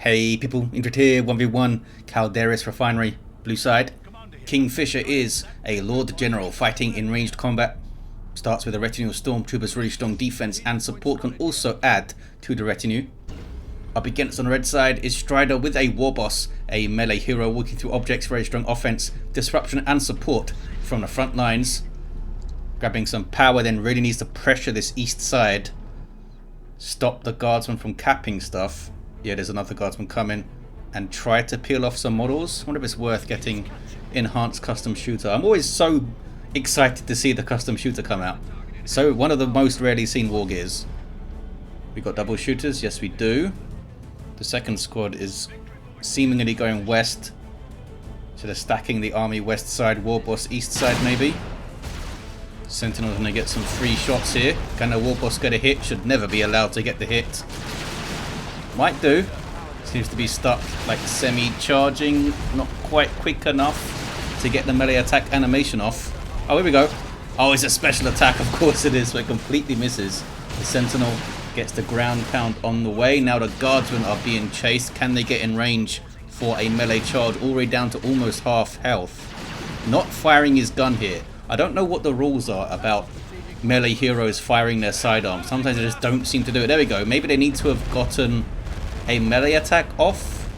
Hey people, Infant here, 1v1, Calderis Refinery, blue side. Kingfisher is a Lord General fighting in ranged combat. Starts with a retinue of stormtroopers, really strong defense and support can also add to the retinue. Up against on the red side is Strider with a Warboss, a melee hero walking through objects, very strong offense, disruption and support from the front lines. Grabbing some power, then really needs to pressure this east side. Stop the guardsman from capping stuff. Yeah, there's another guardsman coming. And try to peel off some models. I wonder if it's worth getting enhanced custom shooter. I'm always so excited to see the custom shooter come out. So one of the most rarely seen war gears. We got double shooters, yes we do. The second squad is seemingly going west. So they're stacking the army west side, Warboss east side maybe. Sentinel's gonna get some free shots here. Can a Warboss get a hit? Should never be allowed to get the hit. Might do. Seems to be stuck like semi-charging, not quite quick enough to get the melee attack animation off. Oh, here we go. Oh, it's a special attack, of course it is, but it completely misses. The Sentinel gets the ground pound on the way. Now the guardsmen are being chased. Can they get in range for a melee charge all the way down to almost half health? Not firing his gun here. I don't know what the rules are about melee heroes firing their sidearms. Sometimes they just don't seem to do it. There we go. Maybe they need to have gotten a melee attack off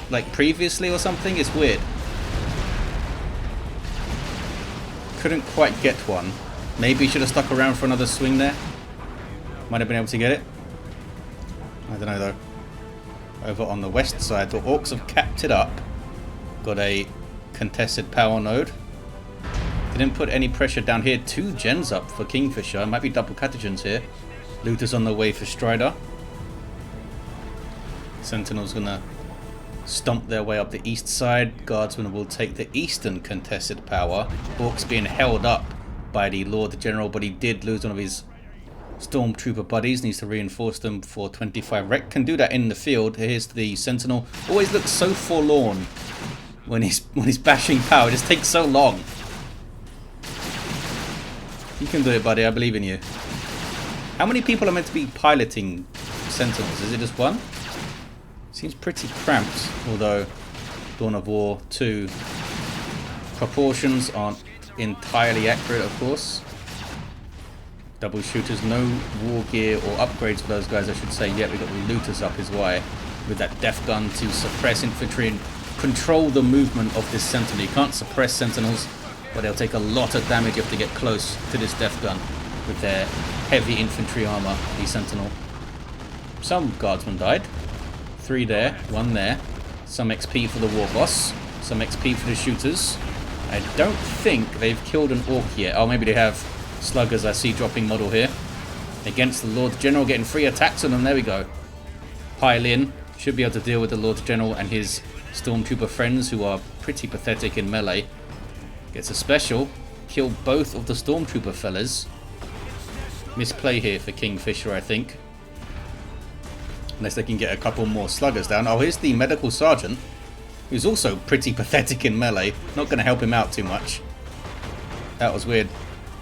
like previously or something. It's weird. Couldn't quite get one. Maybe should have stuck around for another swing there. Might have been able to get it. I don't know though. Over on the west side, the Orks have capped it up. Got a contested power node. Didn't put any pressure down here. 2 gens up for Kingfisher. Might be double catagens here. Looters on the way for Strider. Sentinel's gonna stomp their way up the east side. Guardsmen will take the eastern contested power. Orcs being held up by the Lord General, but he did lose one of his stormtrooper buddies. Needs to reinforce them for 25 rec. Can do that in the field. Here's the Sentinel. Always looks so forlorn when he's bashing power. It just takes so long. You can do it, buddy. I believe in you. How many people are meant to be piloting Sentinels? Is it just one? Seems pretty cramped, although Dawn of War 2 proportions aren't entirely accurate, of course. Double shooters, no war gear or upgrades for those guys, I should say. Yet we got the looters up is why, with that death gun to suppress infantry and control the movement of this sentinel. You can't suppress sentinels, but they'll take a lot of damage if they get close to this death gun with their heavy infantry armor, the sentinel. Some guardsmen died. 3 there, 1 there. Some XP for the Warboss. Some XP for the shooters. I don't think they've killed an Ork yet. Oh, maybe they have. Sluggers I see dropping model here. Against the Lord General, getting free attacks on them. There we go. Pile in. Should be able to deal with the Lord General and his stormtrooper friends, who are pretty pathetic in melee. Gets a special. Kill both of the stormtrooper fellas. Misplay here for Kingfisher, I think. Unless they can get a couple more sluggers down. Oh, here's the medical sergeant, who's also pretty pathetic in melee. Not going to help him out too much. That was weird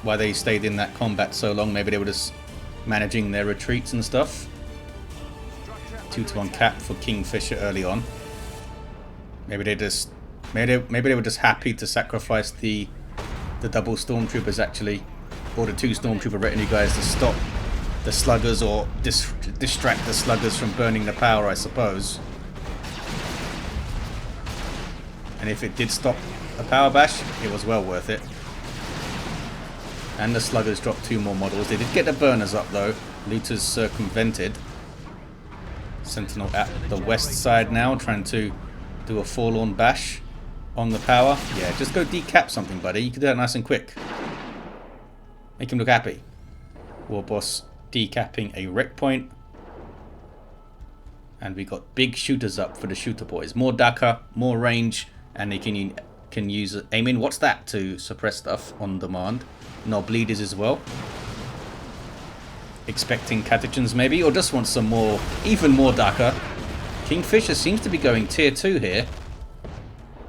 why they stayed in that combat so long. Maybe they were just managing their retreats and stuff. 2-to-1 cap for Kingfisher early on. Maybe they were just happy to sacrifice the double stormtroopers actually, or the 2 stormtrooper retinue guys to stop the sluggers, or distract the sluggers from burning the power, I suppose. And if it did stop a power bash, it was well worth it. And the sluggers dropped 2 more models. They did get the burners up though. Looters circumvented. Sentinel at the west side now, trying to do a forlorn bash on the power. Yeah, just go decap something, buddy. You can do that nice and quick. Make him look happy. Warboss decapping a wreck point. And we got big shooters up for the shooter boys. More Dakar, more range, and they can use aim in. What's that? To suppress stuff on demand. No bleeders as well. Expecting catagens maybe, or just want some more, even more Dakar. Kingfisher seems to be going tier 2 here,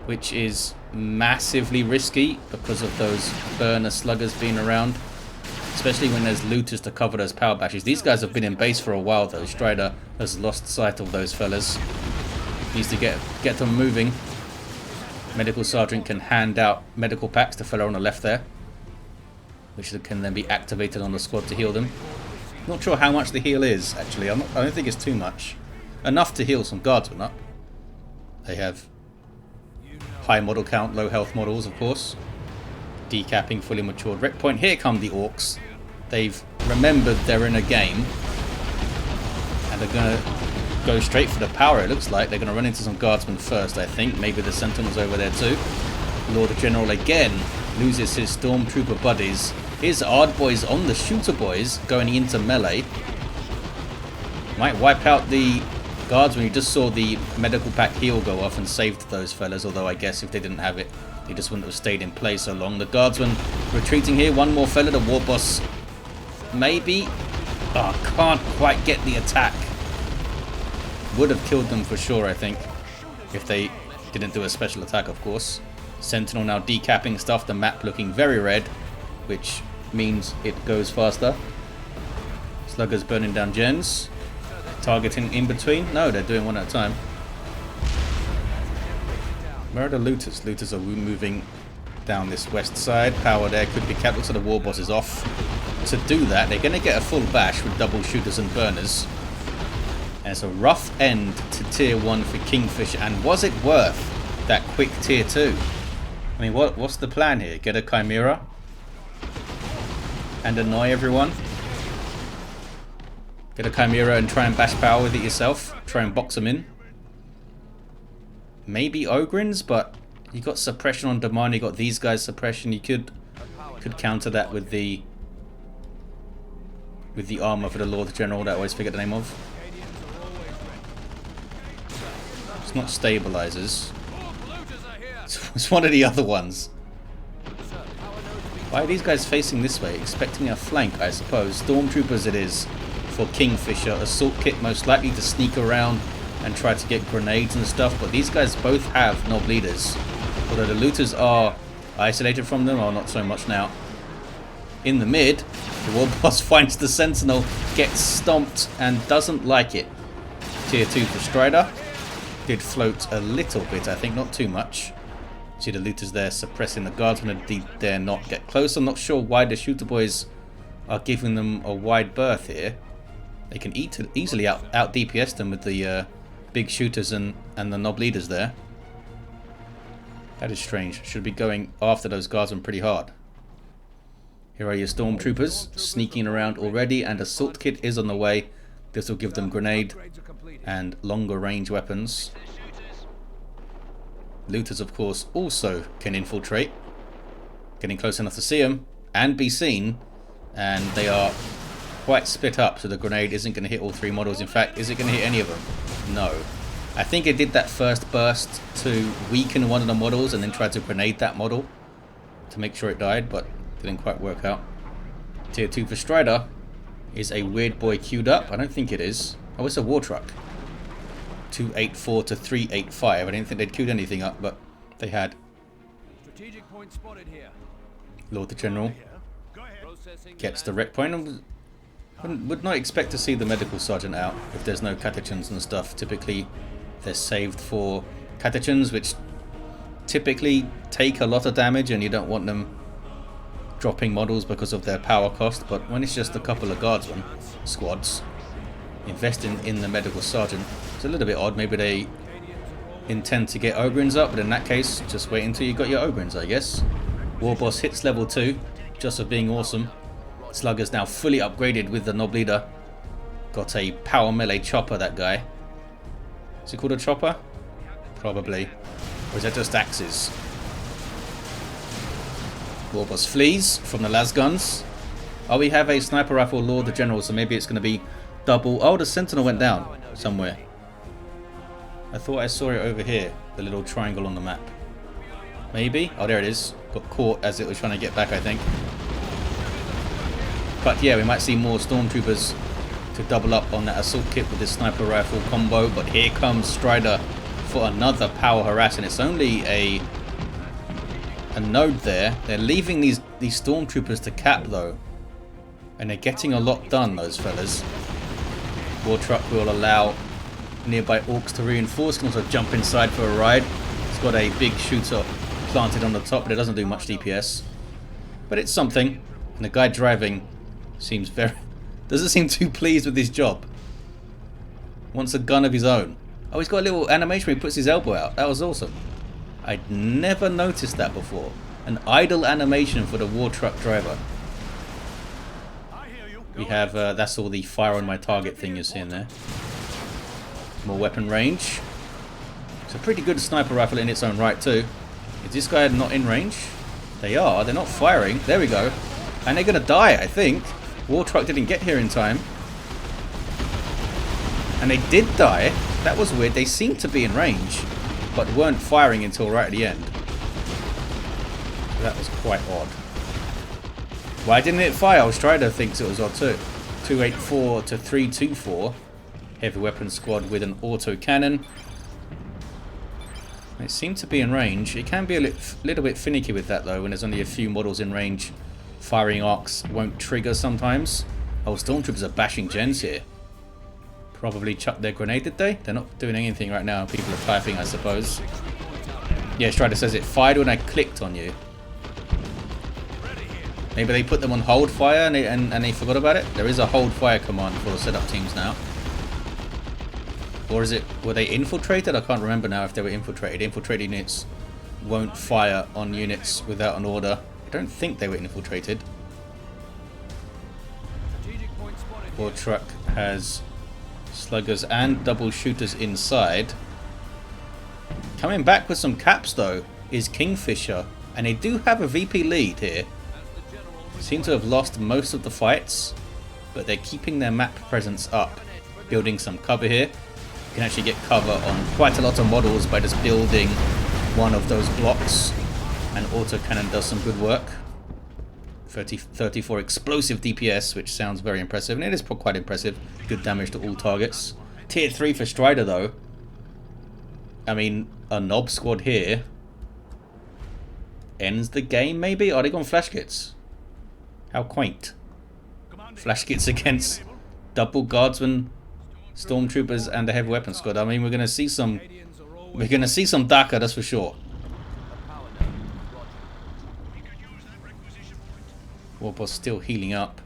which is massively risky because of those burner sluggers being around. especially when there's looters to cover those power bashes. These guys have been in base for a while though. Strider has lost sight of those fellas. Needs to get them moving. Medical Sergeant can hand out medical packs to fella on the left there, which can then be activated on the squad to heal them. Not sure how much the heal is actually. I don't think it's too much. Enough to heal some guardsmen up. They have high model count, low health models of course. Decapping fully matured rec point. Here come the Orks. They've remembered they're in a game and they're going to go straight for the power. It looks like they're going to run into some guardsmen first, I think. Maybe the Sentinel's over there too. Lord General again loses his Stormtrooper buddies. His Ard boys on the Shooter boys going into melee. Might wipe out the guardsmen. You just saw the medical pack heal go off and saved those fellas, although I guess if they didn't have it, they just wouldn't have stayed in place so long. The guardsmen retreating here. One more fella, the Warboss. Maybe. Oh, can't quite get the attack. Would have killed them for sure, I think, if they didn't do a special attack, of course. Sentinel now decapping stuff. The map looking very red, which means it goes faster. Sluggers burning down gens. Targeting in between. No, they're doing one at a time. Where are the looters? Looters are moving down this west side. Power there could be capped. Looks like the Warboss is off. To do that, they're going to get a full bash with double shooters and burners. And it's a rough end to tier 1 for Kingfisher. And was it worth that quick tier 2? I mean, what's the plan here? Get a Chimera and annoy everyone? Get a Chimera and try and bash power with it yourself? Try and box them in? Maybe Ogryns, but you got suppression on demand. You got these guys suppression. You could counter that with the armor for the Lord General that I always forget the name of. It's not stabilizers. It's one of the other ones. Why are these guys facing this way? Expecting a flank, I suppose. Stormtroopers it is for Kingfisher. Assault kit most likely to sneak around and try to get grenades and stuff. But these guys both have Nob leaders. Although the looters are isolated from them, or not so much now. In the mid, the Warboss finds the Sentinel, gets stomped and doesn't like it. Tier 2 for Strider. Did float a little bit, I think, not too much. See the looters there suppressing the guardsmen. They dare not get close. I'm not sure why the Shooter boys are giving them a wide berth here. They can easily out DPS them with the big shooters and the Nob leaders there. That is strange. Should be going after those guardsmen pretty hard. Here are your Stormtroopers sneaking around already, and Assault Kit is on the way. This will give them grenade and longer range weapons. Looters, of course, also can infiltrate. Getting close enough to see them and be seen. And they are quite split up, so the grenade isn't going to hit all three models. In fact, is it going to hit any of them? No. I think it did that first burst to weaken one of the models and then tried to grenade that model to make sure it died, but didn't quite work out. Tier 2 for Strider. Is a weird boy queued up? I don't think it is. Oh, it's a war truck. 284 to 385. I didn't think they'd queued anything up, but they had. Strategic point spotted here. Lord the General gets the rec point. Would not expect to see the Medical Sergeant out if there's no catechins and stuff. Typically, they're saved for catechins, which typically take a lot of damage, and you don't want them dropping models because of their power cost. But when it's just a couple of guardsmen squads, investing in the Medical Sergeant, it's a little bit odd. Maybe they intend to get Ogryns up, but in that case, just wait until you got your Ogryns, I guess. Warboss hits level 2, just for being awesome. Slugger's now fully upgraded with the Nob leader. Got a power melee chopper, that guy. Is it called a chopper? Probably. Or is that just axes? Warboss flees from the las guns. Oh, we have a sniper rifle Lord the General, so maybe it's going to be double. Oh, the Sentinel went down somewhere. I thought I saw it over here, the little triangle on the map. Maybe? Oh, there it is. Got caught as it was trying to get back, I think. But yeah, we might see more Stormtroopers to double up on that assault kit with this sniper rifle combo. But here comes Strider for another power harass, and it's only a node there. They're leaving these Stormtroopers to cap though. And they're getting a lot done, those fellas. War truck will allow nearby Orks to reinforce. Can also jump inside for a ride. It's got a big shooter planted on the top, but it doesn't do much DPS. But it's something. And the guy driving seems doesn't seem too pleased with his job. Wants a gun of his own. Oh, he's got a little animation where he puts his elbow out. That was awesome. I'd never noticed that before. An idle animation for the war truck driver. We have, that's all the fire on my target thing you're seeing there. More weapon range. It's a pretty good sniper rifle in its own right too. Is this guy not in range? They are. They're not firing. There we go. And they're going to die, I think. War truck didn't get here in time. And they did die. That was weird. They seemed to be in range, but weren't firing until right at the end. So that was quite odd. Why didn't it fire? Strider thinks it was odd too. 284 to 324. Heavy weapon squad with an auto cannon. It seemed to be in range. It can be a little bit finicky with that though, when there's only a few models in range. Firing arcs won't trigger sometimes. Oh, stormtroopers are bashing gens here. Probably chucked their grenade, did they? They're not doing anything right now. People are typing, I suppose. Yeah, Strider says it fired when I clicked on you. Maybe they put them on hold fire and they forgot about it. There is a hold fire command for setup teams now. Or is it, were they infiltrated? I can't remember now if they were infiltrated. Infiltrated units won't fire on units without an order. I don't think they were infiltrated. War truck has sluggers and double shooters inside. Coming back with some caps though is Kingfisher. And they do have a VP lead here. Seem to have lost most of the fights, but they're keeping their map presence up. Building some cover here. You can actually get cover on quite a lot of models by just building one of those blocks. And autocannon does some good work. 34 explosive DPS, which sounds very impressive, and it is quite impressive. Good damage to all targets. Tier 3 for Strider though. I mean, a knob squad here ends the game maybe? Are they gone flash kits? How quaint. Flash kits against double guardsmen, stormtroopers, and a heavy weapon squad. I mean, we're gonna see some Daka, that's for sure. Warboss still healing up.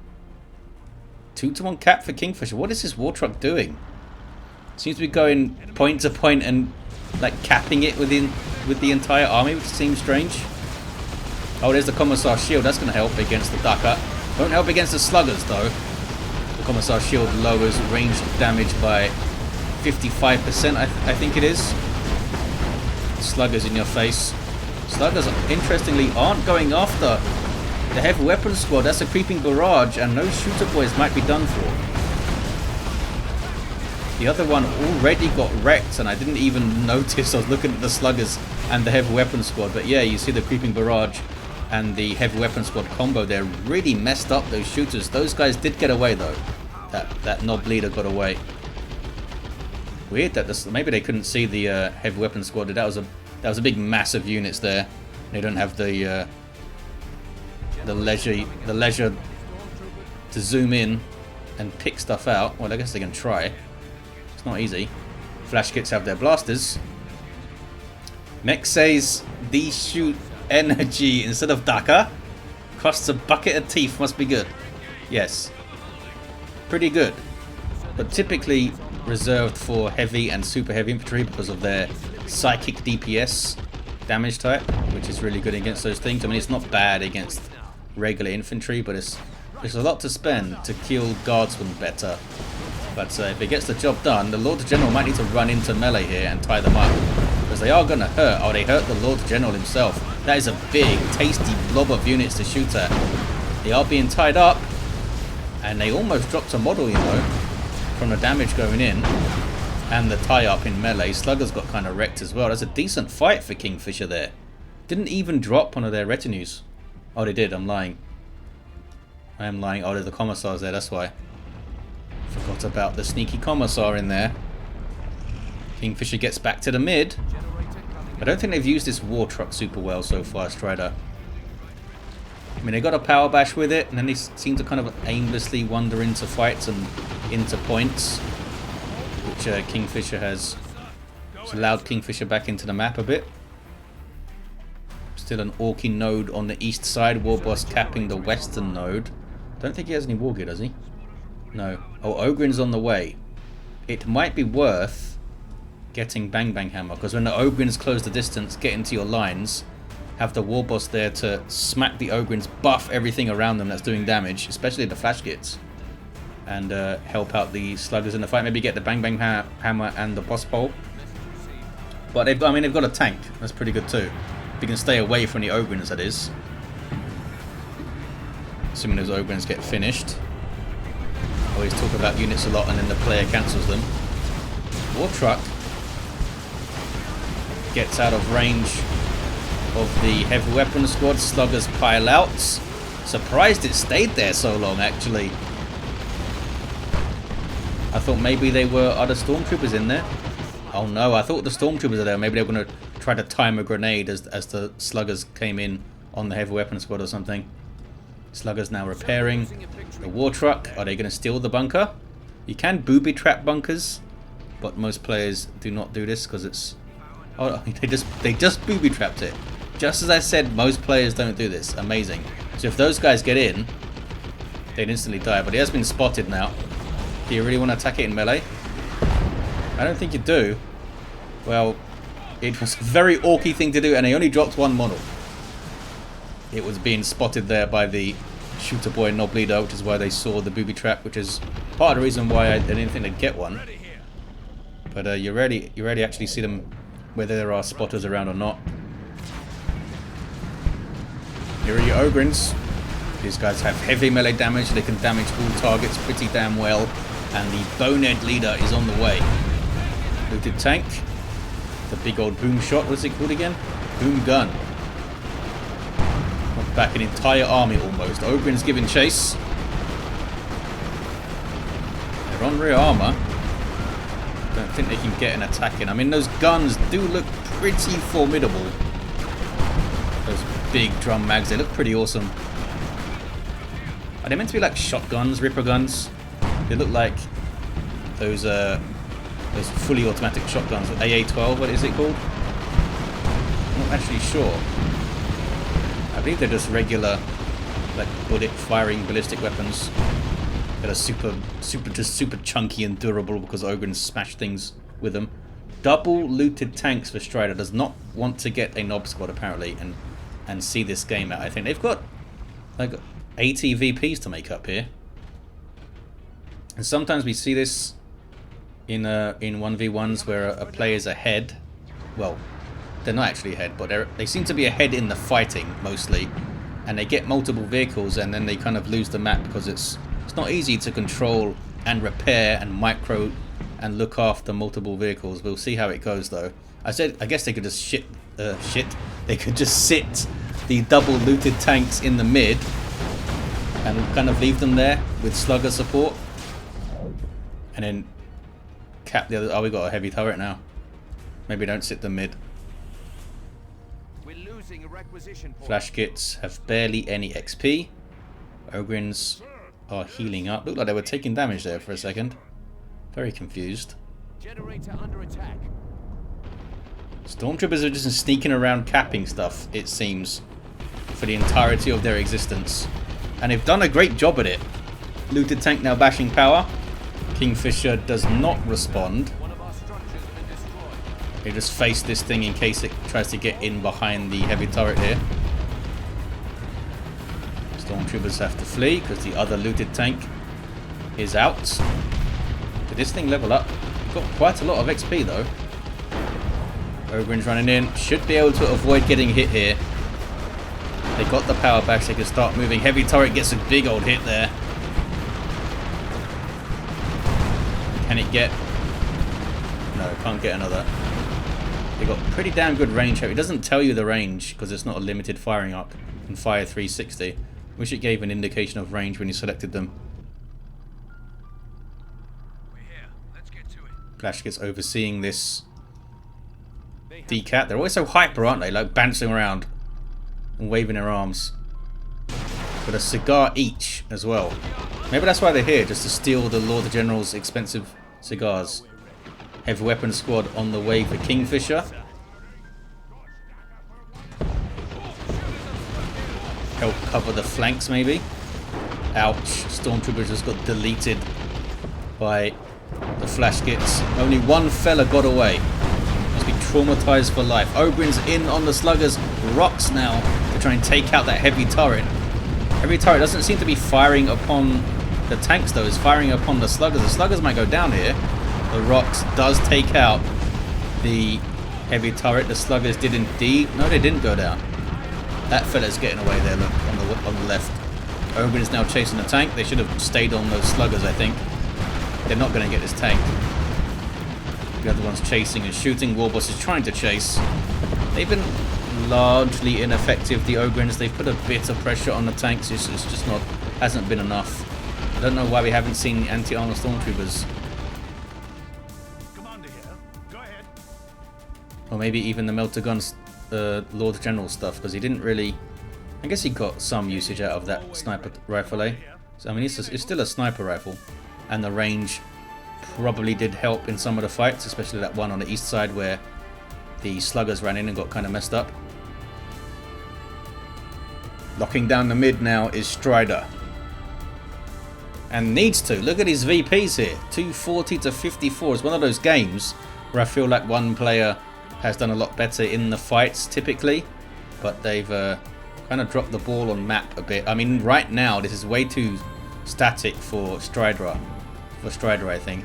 2-to-1 cap for Kingfisher. What is this war truck doing? Seems to be going point to point and like capping it with the entire army, which seems strange. Oh, there's the Commissar shield. That's going to help against the Daka. Won't help against the sluggers though. The Commissar shield lowers range damage by 55%, I think it is. Sluggers in your face. Sluggers, interestingly, aren't going after the heavy weapon squad. That's a creeping barrage, and those shooter boys might be done for. The other one already got wrecked, and I didn't even notice. I was looking at the sluggers and the heavy weapon squad. But yeah, you see the creeping barrage and the heavy weapon squad combo. They're really messed up, those shooters. Those guys did get away though. That knob leader got away. Weird that maybe they couldn't see the heavy weapon squad. That was a big massive units there. They don't have the leisure to zoom in and pick stuff out. Well, I guess they can try. It's not easy. Flash kits have their blasters. Mech says these shoot energy instead of Daka. Costs a bucket of teeth. Must be good. Yes. Pretty good. But typically reserved for heavy and super heavy infantry because of their psychic DPS damage type, which is really good against those things. I mean, it's not bad against regular infantry, but it's a lot to spend to kill guardsmen better. But if it gets the job done, the Lord General might need to run into melee here and tie them up, because they are going to hurt. Oh, they hurt the Lord General himself. That is a big, tasty blob of units to shoot at. They are being tied up, and they almost dropped a model, you know, from the damage going in and the tie-up in melee. Sluggers got kind of wrecked as well. That's a decent fight for Kingfisher there. Didn't even drop one of their retinues. Oh, they did. I'm lying. I am lying. Oh, there's the Commissars there. That's why. Forgot about the sneaky Commissar in there. Kingfisher gets back to the mid. I don't think they've used this war truck super well so far, Strider. I mean, they got a power bash with it, and then they seem to kind of aimlessly wander into fights and into points, which Kingfisher has allowed Kingfisher back into the map a bit. Still an Orky node on the east side, Warboss capping the western node. Don't think he has any war gear, does he? No. Oh, Ogren's on the way. It might be worth getting Bang Bang Hammer, because when the Ogrins close the distance, get into your lines, have the Warboss there to smack the Ogrins, buff everything around them that's doing damage, especially the flash kits, and help out the sluggers in the fight. Maybe get the Bang Bang Hammer and the boss pole. But they've got a tank. That's pretty good too. If you can stay away from the Ogrins, that is. Assuming those Ogrins get finished. I always talk about units a lot and then the player cancels them. War Truck gets out of range of the heavy weapon squad. Sluggers pile out. Surprised it stayed there so long, actually. I thought maybe they were other stormtroopers in there. Oh no, I thought the stormtroopers are there. Maybe they were going to try to time a grenade as the sluggers came in on the heavy weapon squad or something. Sluggers now repairing the war truck. Are they going to steal the bunker? You can booby trap bunkers, but most players do not do this because it's... Oh, they just booby trapped it. Just as I said, most players don't do this. Amazing. So if those guys get in, they'd instantly die. But he has been spotted now. Do you really want to attack it in melee? I don't think you do. Well, it was a very orky thing to do, and they only dropped one model. It was being spotted there by the shooter boy knob leader, which is why they saw the booby trap, which is part of the reason why I didn't think they'd get one. But you rarely actually see them, whether there are spotters around or not. Here are your Ogrins. These guys have heavy melee damage. They can damage all targets pretty damn well. And the bonehead leader is on the way. Looted tank. The big old boom shot. What's it called again? Boom gun. Knocked back an entire army almost. Ogren's giving chase. They're on rear armor. Don't think they can get an attack in. I mean, those guns do look pretty formidable. Those big drum mags, they look pretty awesome. Are they meant to be like shotguns, ripper guns? They look like those fully automatic shotguns. AA-12, what is it called? I'm not actually sure. I believe they're just regular, like bullet firing ballistic weapons that are super chunky and durable because Ogrins smash things with them. Double looted tanks for Strider. Does not want to get a knob squad apparently and see this game out. I think they've got like 80 VPs to make up here. And sometimes we see this in 1v1s where a player's ahead. Well, they're not actually ahead, but they seem to be ahead in the fighting mostly, and they get multiple vehicles and then they kind of lose the map because it's not easy to control and repair and micro and look after multiple vehicles. We'll see how it goes though. I guess they could just they could just sit the double looted tanks in the mid and kind of leave them there with slugger support. And then cap the other... Oh, we got a heavy turret now. Maybe don't sit the mid. We're losing a requisition point. Flash kits have barely any XP. Ogrins are healing up. Looked like they were taking damage there for a second. Very confused. Generator under attack. Stormtroopers are just sneaking around capping stuff, it seems, for the entirety of their existence. And they've done a great job at it. Looted tank now bashing power. Kingfisher does not respond. They just face this thing in case it tries to get in behind the heavy turret here. Stormtroopers have to flee because the other looted tank is out. Did this thing level up? Got quite a lot of XP though. Ogren's running in. Should be able to avoid getting hit here. They got the power back so they can start moving. Heavy turret gets a big old hit there. Can it get... No, can't get another. They got pretty damn good range here. It doesn't tell you the range because it's not a limited firing arc. You can fire 360. Wish it gave an indication of range when you selected them. We're here. Let's get to it. Flash gets overseeing this decat. They're always so hyper, aren't they? Like bouncing around and waving their arms. With a cigar each as well. Maybe that's why they're here, just to steal the Lord General's expensive cigars. Heavy weapon squad on the way for Kingfisher. Help cover the flanks maybe. Ouch. Stormtroopers just got deleted by the flash kits. Only one fella got away. Must be traumatized for life. Ogren's in on the sluggers. Rocks now to try and take out that heavy turret. Heavy turret doesn't seem to be firing upon the tanks though. It's firing upon the sluggers. The sluggers might go down here. The rocks does take out the heavy turret. The sluggers did indeed. No, they didn't go down. That fella's getting away there, look, on the left. Ogren is now chasing the tank. They should have stayed on those sluggers, I think. They're not going to get this tank. The other one's chasing and shooting. Warboss is trying to chase. They've been largely ineffective, the Ogrins. They've put a bit of pressure on the tanks. It's just not, hasn't been enough. I don't know why we haven't seen anti-armor stormtroopers. Commander here. Go ahead. Or maybe even the melter guns, the Lord General stuff, because he didn't really... I guess he got some usage out of that sniper rifle, eh? So, I mean, it's still a sniper rifle. And the range probably did help in some of the fights, especially that one on the east side where the sluggers ran in and got kind of messed up. Locking down the mid now is Strider. And needs to. Look at his VPs here. 240 to 54. It's one of those games where I feel like one player has done a lot better in the fights typically. But they've kind of dropped the ball on map a bit. I mean, right now this is way too static for Strider. I think.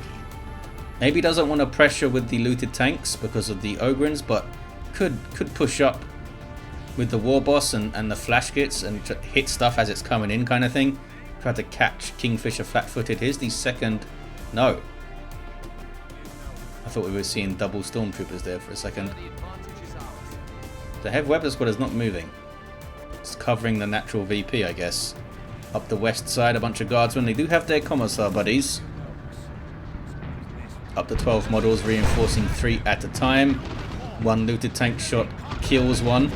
Maybe he doesn't want to pressure with the looted tanks because of the Ogrins, but could push up with the Warboss and the flash kits and hit stuff as it's coming in kind of thing. Try to catch Kingfisher flat-footed. Here's the second... No. I thought we were seeing double stormtroopers there for a second. The heavy weapon squad is not moving. It's covering the natural VP, I guess. Up the west side, a bunch of guardsmen. They do have their commissar buddies. Up to 12 models, reinforcing 3 at a time. One looted tank shot kills one.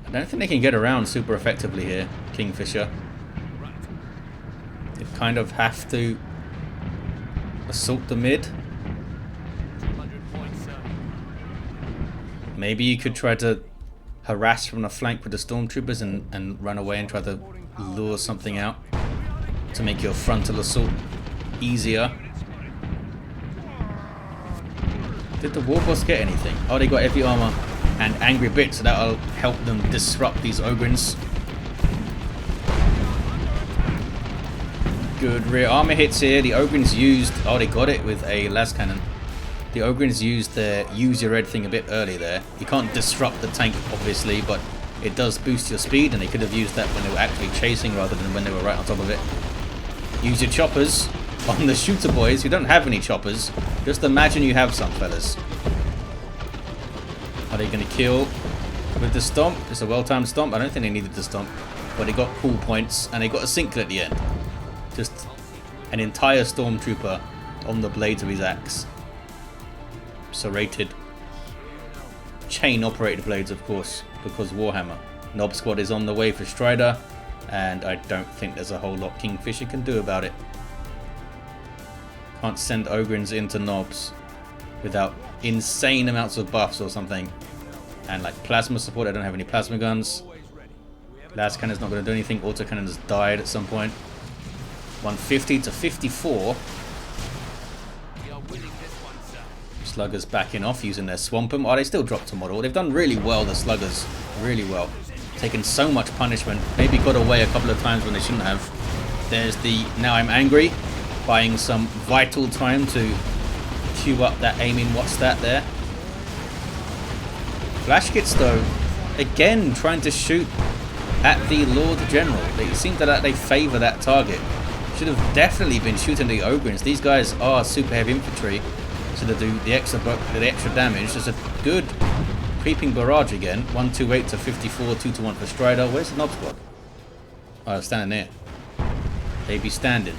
I don't think they can get around super effectively here, Kingfisher. They kind of have to assault the mid. Maybe you could try to harass from the flank with the stormtroopers and run away and try to lure something out to make your frontal assault easier. Did the Warboss get anything? Oh, they got heavy armor and angry bits, so that'll help them disrupt these Ogrins. Good rear armor hits here. The Ogrins used... Oh, they got it with a las cannon. The Ogrins used their use your red thing a bit early there. You can't disrupt the tank, obviously, but it does boost your speed, and they could have used that when they were actually chasing rather than when they were right on top of it. Use your choppers on the shooter boys. You don't have any choppers. Just imagine you have some, fellas. Are they going to kill with the stomp? It's a well-timed stomp. I don't think they needed the stomp, but they got cool points, and they got a single at the end. Just an entire stormtrooper on the blades of his axe. Serrated. Chain-operated blades, of course, because Warhammer. Knob squad is on the way for Strider, and I don't think there's a whole lot Kingfisher can do about it. Can't send Ogrins into knobs without insane amounts of buffs or something. And like plasma support, I don't have any plasma guns. Las cannon's not going to do anything. Autocannon has died at some point. 150 to 54. Sluggers backing off using their Swampum. Oh, they still dropped a model. They've done really well, the Sluggers. Really well. Taken so much punishment. Maybe got away a couple of times when they shouldn't have. There's the Now I'm Angry. Buying some vital time to queue up that aiming what's that there. Flash kits though, again trying to shoot at the Lord General. They seem that they favour that target. Should have definitely been shooting the Ogrins. These guys are super heavy infantry, so they do the extra damage. There's a good creeping barrage again. 128 to 54, 2-1 for Strider. Where's the knob squad? Oh, standing there. They be standing.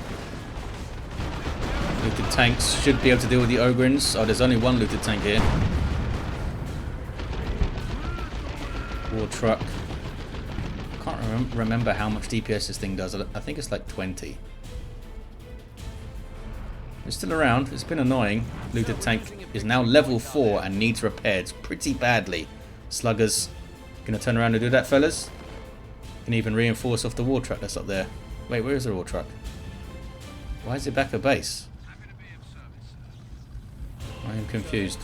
Looted tanks should be able to deal with the Ogrins. Oh, there's only one looted tank here. War truck. Can't remember how much DPS this thing does. I think it's like 20. It's still around. It's been annoying. Looted tank is now level 4 and needs repaired pretty badly. Sluggers gonna turn around and do that, fellas. Can even reinforce off the war truck that's up there. Wait, where is the war truck? Why is it back at base? I am confused.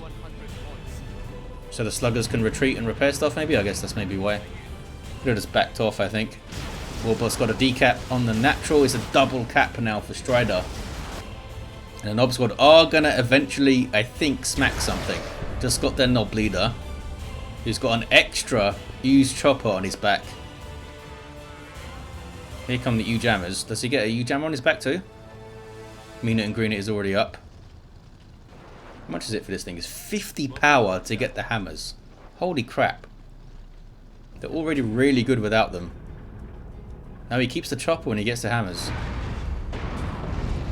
So the sluggers can retreat and repair stuff maybe? I guess that's maybe why. Could have just backed off, I think. Warboss got a decap on the natural. It's a double cap now for Strider. And the Nob Squad are going to eventually, I think, smack something. Just got their Nob leader, who's got an extra used chopper on his back. Here come the U-Jammers. Does he get a U-Jammer on his back too? Mean It and Green It is already up. How much is it for this thing? It's 50 power to get the hammers. Holy crap. They're already really good without them. Now he keeps the chopper when he gets the hammers.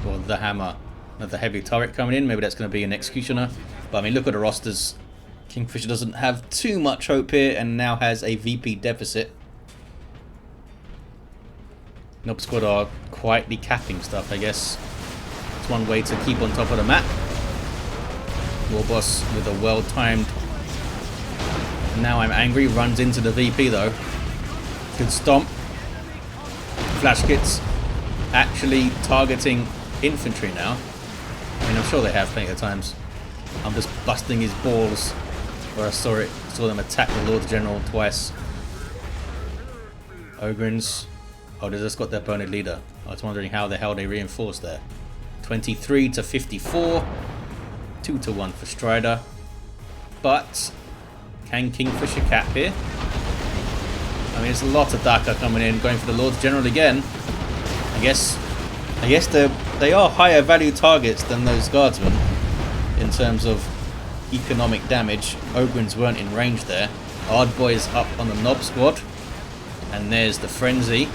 Or the hammer. Another heavy turret coming in. Maybe that's going to be an executioner. But I mean, look at the rosters. Kingfisher doesn't have too much hope here and now has a VP deficit. Nob Squad are quietly capping stuff, I guess. It's one way to keep on top of the map. Warboss with a well-timed Now I'm Angry runs into the VP though. Good stomp. Flash kits actually targeting infantry now. I mean, I'm sure they have plenty of times. I'm just busting his balls where I saw them attack the Lord General twice. Ogrins. Oh, they just got their boned leader. I was wondering how the hell they reinforced there. 23 to 54. 2 to 1 for Strider. But can Kingfisher cap here? I mean, it's a lot of Daka coming in, going for the Lord General again. I guess they are higher value targets than those guardsmen in terms of economic damage. Ogrins weren't in range there. Ardboy is up on the Nob Squad. And there's the Frenzy,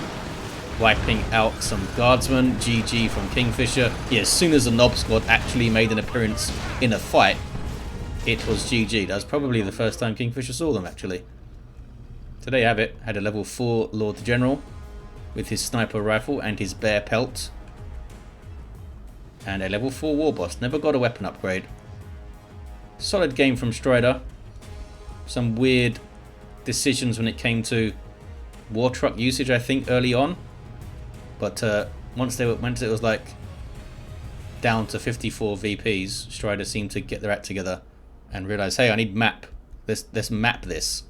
wiping out some guardsmen. GG from Kingfisher. Yeah, as soon as the Nob Squad actually made an appearance in a fight, it was GG. That was probably the first time Kingfisher saw them, actually. So there you have it. Had a level 4 Lord General with his sniper rifle and his bear pelt. And a level 4 Warboss. Never got a weapon upgrade. Solid game from Strider. Some weird decisions when it came to war truck usage, I think, early on. But once it was like down to 54 VPs, Strider seemed to get their act together and realize, hey, I need map. Let's map this.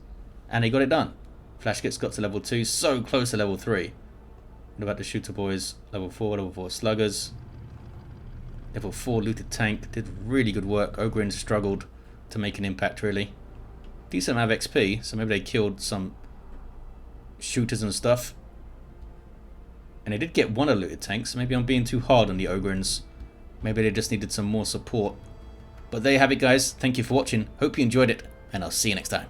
And he got it done. Flash kits got to level 2, so close to level 3. What about the shooter boys? Level 4 sluggers. Level 4 looted tank. Did really good work. Ogrins struggled to make an impact, really. Decent amount of XP, so maybe they killed some shooters and stuff. And they did get one of the looted tanks. Maybe I'm being too hard on the Ogrins. Maybe they just needed some more support. But there you have it, guys. Thank you for watching. Hope you enjoyed it, and I'll see you next time.